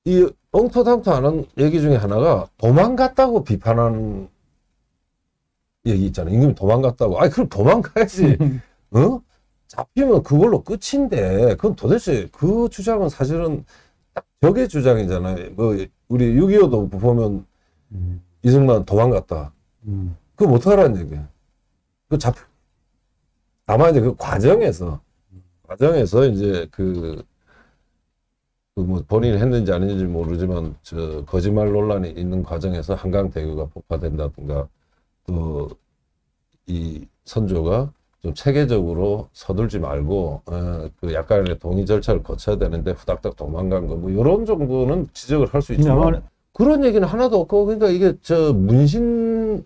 이 엉터당터하는 얘기 중에 하나가 도망갔다고 비판하는 얘기 있잖아요. 임금이 도망갔다고. 아니 그럼 도망가야지. 어? 잡히면 그걸로 끝인데 그건 도대체 그 주장은 사실은 딱 적의 주장이잖아요. 뭐 우리 6.25도 보면 이승만 도망갔다. 그거 못하라는 얘기야. 그 다만 이제 그 과정에서 이제 뭐 본인이 했는지 아닌지 모르지만 저 거짓말 논란이 있는 과정에서 한강 대교가 폭파된다든가 또 이 선조가 좀 체계적으로 서둘지 말고 그 약간의 동의 절차를 거쳐야 되는데 후닥닥 도망간 거 뭐 이런 정도는 지적을 할 수 있지만 그런 얘기는 하나도 없고 그러니까 이게 저 문신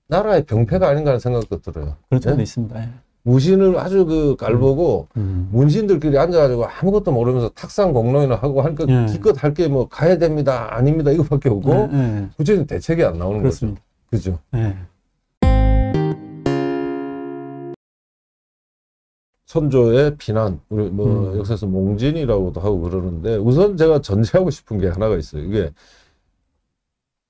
나라의 병폐가 아닌가 하는 생각도 들어요. 그런 점도 예? 있습니다. 예. 무신을 아주 그 깔보고 문신들끼리 앉아가지고 아무것도 모르면서 탁상 공론이나 하고 하니까 기껏 할 게 뭐 가야 됩니다 아닙니다 이거밖에 없고 구체적인 대책이 안 나오는 그렇습니다. 거죠. 그죠? 예. 선조의 비난, 우리 뭐 역사에서 몽진이라고도 하고 그러는데 우선 제가 전제하고 싶은 게 하나가 있어요. 이게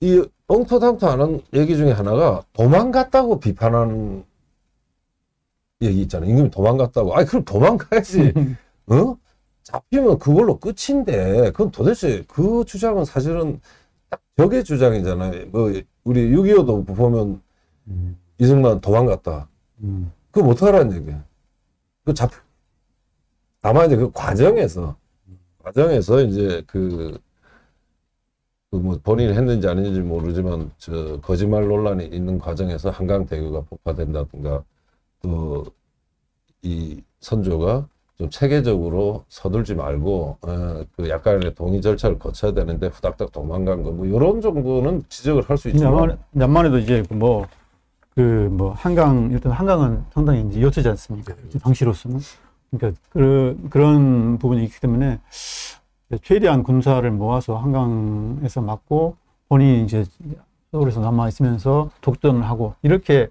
이 엉터당터하는 얘기 중에 하나가 도망갔다고 비판하는 얘기 있잖아요. 임금이 도망갔다고. 아니 그럼 도망가야지. 어? 잡히면 그걸로 끝인데 그건 도대체 그 주장은 사실은 딱 적의 주장이잖아요. 뭐 우리 6.25도 보면 이승만 도망갔다. 그거 못하라는 얘기야. 그 다만 이제 그 과정에서 이제 뭐 본인이 했는지 아닌지 모르지만 저 거짓말 논란이 있는 과정에서 한강 대교가 폭파된다든가 또 이 선조가 좀 체계적으로 서둘지 말고 그 약간의 동의 절차를 거쳐야 되는데 후닥닥 도망간 거 뭐 이런 정도는 지적을 할 수 있지만 남만에도 이제 뭐 한강 일단 한강은 상당히 이제 요트지 않습니까? 방시로서는 그러니까 그런 부분이 있기 때문에 최대한 군사를 모아서 한강에서 막고 본인이 이제 서울에서 남아 있으면서 독전을 하고 이렇게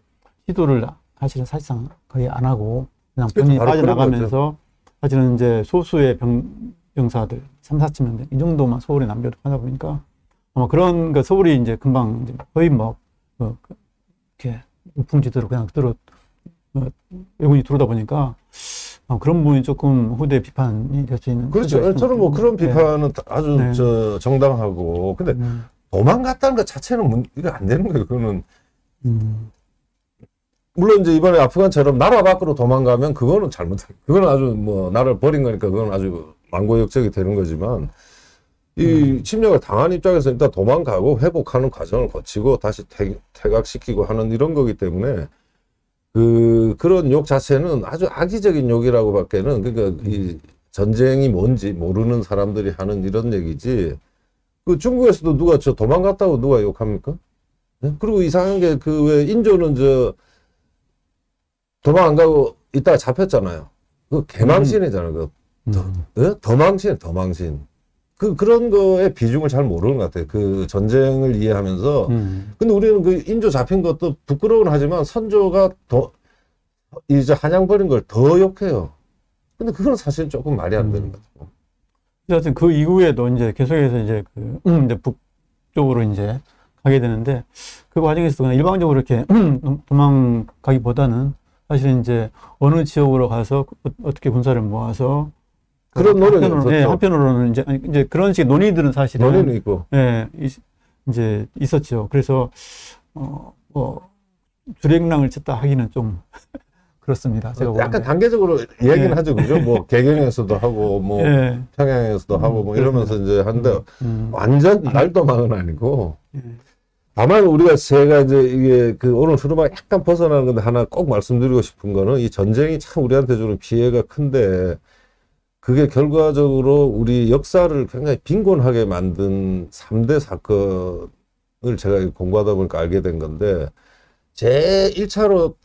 시도를 사실상 거의 안 하고 그냥 본인이 빠져나가면서 사실은 이제 소수의 병사들 3, 4천 명 이 정도만 서울에 남겨두고 하다 보니까 아마 그런 그 서울이 이제 금방 이제 거의 이렇게 우풍지대로 그냥 외군이 들어오다 보니까 그런 부분이 조금 후대 비판이 될 수 있는. 그렇죠. 저는 뭐 그런 비판은 아주 정당하고 근데 도망갔다는 것 자체는 이게 안 되는 거예요. 그거는 물론 이제 이번에 아프간처럼 나라 밖으로 도망가면 그거는 그거는 아주 뭐 나라를 버린 거니까 그건 아주 망고역적이 되는 거지만 이 침략을 당한 입장에서 일단 도망가고 회복하는 과정을 거치고 다시 퇴각시키고 하는 이런 거기 때문에 그런 욕 자체는 아주 악의적인 욕이라고 밖에는 그러니까 이 전쟁이 뭔지 모르는 사람들이 하는 이런 얘기지 그 중국에서도 누가 저 도망갔다고 누가 욕합니까? 네? 그리고 이상한 게 왜 인조는 도망 안 가고 이따가 잡혔잖아요. 그 개망신이잖아요. 더망신. 그런 거에 비중을 잘 모르는 것 같아요. 그 전쟁을 이해하면서. 근데 우리는 그 인조 잡힌 것도 부끄러운 하지만 선조가 이제 한양 버린 걸 더 욕해요. 근데 그건 사실 조금 말이 안 되는 것 같아요. 하여튼 그 이후에도 이제 계속해서 이제 이제 북쪽으로 이제 가게 되는데 그 과정에서 그냥 일방적으로 이렇게 도망가기보다는 사실 이제 어느 지역으로 가서 어떻게 군사를 모아서 그런 논의가 있었죠. 네, 한편으로는 이제 그런 식의 논의들은 사실은 논의는 있고, 네, 이제 있었죠. 그래서 주랭랑을 쳤다 하기는 좀 그렇습니다. 제가 약간 보는데. 단계적으로 이야기는 하죠, 그죠? 뭐 개경에서도 하고, 뭐 평양에서도 하고, 뭐 이러면서 이제 하는데 완전 날도망은 아니고. 다만 제가 이제 이게 오늘 흐름하고 약간 벗어나는 건데 하나 꼭 말씀드리고 싶은 거는 이 전쟁이 참 우리한테 주는 피해가 큰데 그게 결과적으로 우리 역사를 굉장히 빈곤하게 만든 3대 사건을 제가 공부하다 보니까 알게 된 건데 제 1차로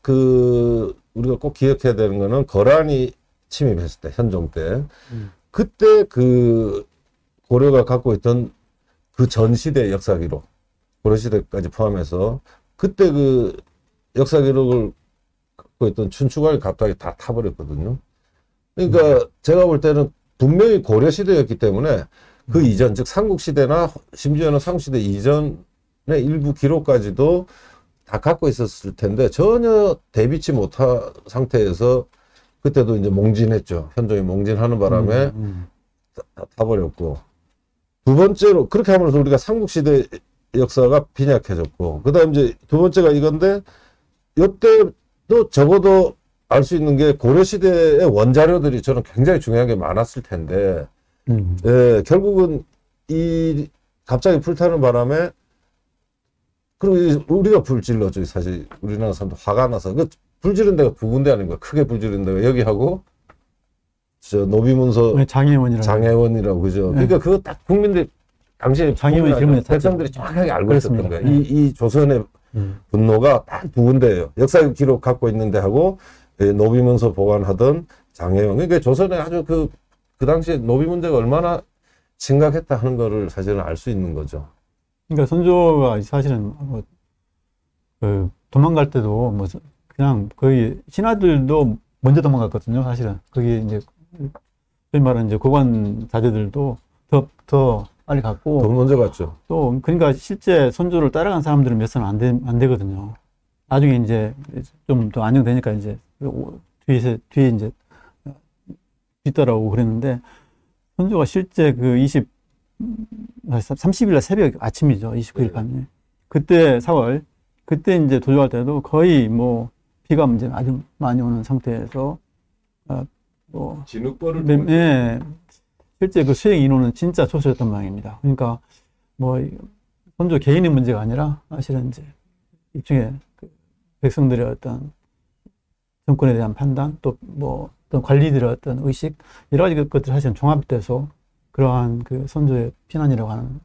우리가 꼭 기억해야 되는 거는 거란이 침입했을 때, 현종 때. 그때 고려가 갖고 있던 그 전 시대 역사 기록, 고려시대까지 포함해서 그때 역사 기록을 갖고 있던 춘추관이 갑자기 다 타버렸거든요. 그러니까 제가 볼 때는 분명히 고려시대였기 때문에 그 이전, 즉 삼국시대나 심지어는 삼국시대 이전의 일부 기록까지도 다 갖고 있었을 텐데 전혀 대비치 못한 상태에서 그때도 이제 몽진했죠. 현종이 몽진하는 바람에 다 타버렸고, 두 번째로 그렇게 함으로써 우리가 삼국시대 역사가 빈약해졌고, 그 다음 이제 두 번째가 이건데, 이때도 적어도 알 수 있는 게 고려시대의 원자료들이 저는 굉장히 중요한 게 많았을 텐데, 예, 결국은 이 갑자기 불타는 바람에, 그리고 우리가 불질러죠. 사실 우리나라 사람도 화가 나서. 그 불지른 데가 두 군데 아닌가. 크게 불지른 데가 여기하고 저 노비문서 장혜원이라고 그죠. 네. 그러니까 그거 딱 국민들 당시에 장혜원 백성들이 정확하게 알고 있었던 거예요. 이 조선의 분노가 딱 두 군데예요. 역사 기록 갖고 있는데 하고 노비문서 보관하던 장혜원. 그러니까 조선에 아주 그 당시에 노비 문제가 얼마나 심각했다 하는 거를 사실은 알 수 있는 거죠. 그러니까 선조가 사실은 뭐 도망갈 때도 뭐 그냥 거의 신하들도 먼저 도망갔거든요. 사실은 거기 이제 소위 말하는 이제 고관 자제들도 더 빨리 갔고 더 먼저 갔죠. 또 그러니까 실제 선조를 따라간 사람들은 몇 사람 안 되거든요. 나중에 이제 좀 더 안정되니까 이제 뒤에 이제 뒤따라오고 그랬는데, 선조가 실제 그 30일 날 새벽 아침이죠. 29일 밤에. 그때 4월, 그때 이제 도주할 때도 거의 뭐 비가 이제 아주 많이 오는 상태에서, 진흙벌을. 네, 실제 그 수행 인원은 진짜 소수였던 모양입니다. 그러니까 뭐 선조 개인의 문제가 아니라 사실은 이제 일종의 그 백성들의 어떤 정권에 대한 판단, 또 뭐 어떤 관리들의 어떤 의식, 여러 가지 것들이 사실은 종합돼서 그러한 그 선조의 피난이라고 하는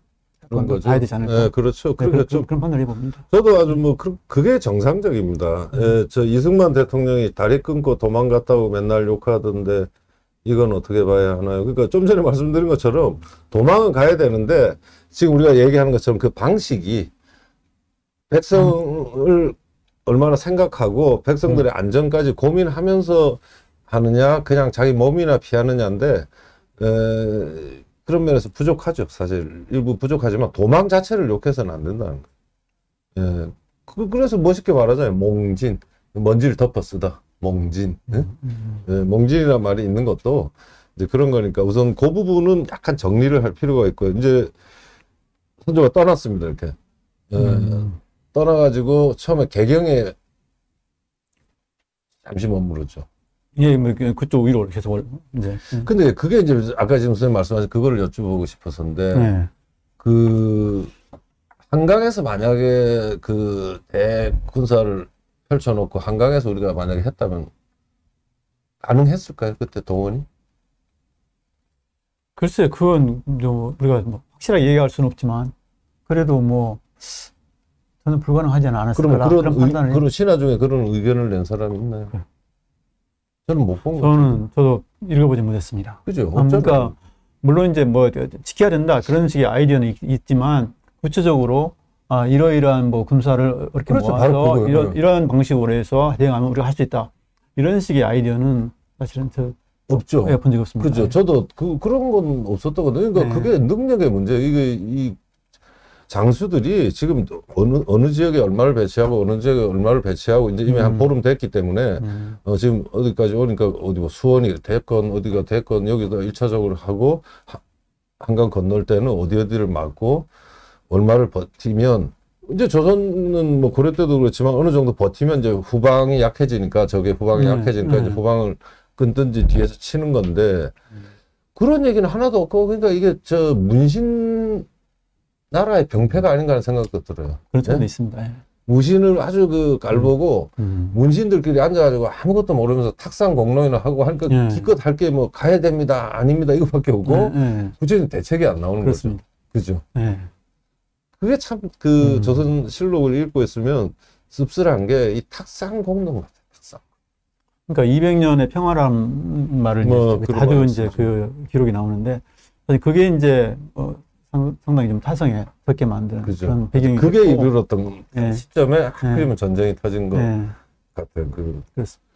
그런 걸 봐야 되지 않을까. 네, 그렇죠. 네, 그런 판단을 해봅니다. 저도 아주 뭐 그게 정상적입니다. 예, 저 이승만 대통령이 다리 끊고 도망갔다고 맨날 욕하던데 이건 어떻게 봐야 하나요? 그러니까 좀 전에 말씀드린 것처럼 도망은 가야 되는데 지금 우리가 얘기하는 것처럼 그 방식이 백성을 얼마나 생각하고 백성들의 안전까지 고민하면서 하느냐, 그냥 자기 몸이나 피하느냐인데, 그런 면에서 부족하죠. 사실 일부 부족하지만 도망 자체를 욕해서는 안 된다는 거예요. 예. 그래서 멋있게 말하잖아요. 몽진, 먼지를 덮어 쓰다. 몽진. 예? 몽진이라는 말이 있는 것도 이제 그런 거니까 우선 그 부분은 약간 정리를 할 필요가 있고요. 이제 선조가 떠났습니다. 이렇게. 떠나가지고 처음에 개경에 잠시 머무르죠. 예, 뭐 그쪽 위로 계속 이제. 근데 그게 이제 아까 지금 선생님 말씀하신 그거를 여쭤보고 싶었는데, 네. 그 한강에서 만약에 그 대군사를 펼쳐놓고 한강에서 우리가 만약에 했다면 가능했을까요? 그때 동원이? 글쎄, 그건 뭐 우리가 뭐 확실하게 얘기할 수는 없지만 그래도 뭐 저는 불가능하지 않았을까. 그러면 그런 신하 중에 그런 의견을 낸 사람이 있나요? 네. 저는 못 본 거죠. 저도 읽어보지 못했습니다. 그죠? 그러니까 물론 이제 뭐 지켜야 된다 그런 식의 아이디어는 있지만 구체적으로 이러이러한 뭐 군사를 이렇게 그렇죠, 모아서 이런 방식으로 해서 대응하면 우리가 할 수 있다. 이런 식의 아이디어는 사실은 없죠. 본 적이 없습니다. 그죠. 네. 저도 그런 건 없었거든요. 그러니까 그게 능력의 문제. 이 장수들이 지금 어느 지역에 얼마를 배치하고 어느 지역에 얼마를 배치하고 이제 이미 한 보름 됐기 때문에 지금 어디까지 오니까 어디 뭐 수원이 됐건 어디가 됐건 여기다 1차적으로 하고 한강 건널 때는 어디를 막고 얼마를 버티면 이제 조선은 뭐 고려 때도 그렇지만 어느 정도 버티면 이제 후방이 약해지니까 적의 후방이 약해지니까 이제 후방을 끊든지 뒤에서 치는 건데 그런 얘기는 하나도 없고 그러니까 이게 저 문신 나라의 병폐가 아닌가 하는 생각도 들어요. 그런 점도 있습니다. 예. 무신을 아주 그 깔보고 문신들끼리 앉아가지고 아무것도 모르면서 탁상 공론이나 하고 하니까 기껏 할 게 뭐 가야 됩니다 아닙니다 이거밖에 없고 구체적인 대책이 안 나오는 그렇습니다. 거죠. 그죠? 그게 참 그 조선 실록을 읽고 있으면 씁쓸한 게 이 탁상 공론 같아요. 탁상. 그러니까 200년의 평화란 말을 자주 이제 그 기록이 나오는데 사실 그게 이제 상당히 좀 타성에 섞게 만드는 그죠. 그런 배경이 그게 이르렀던 시점에 하필이면 전쟁이 터진 것 같아요. 그렇습니다.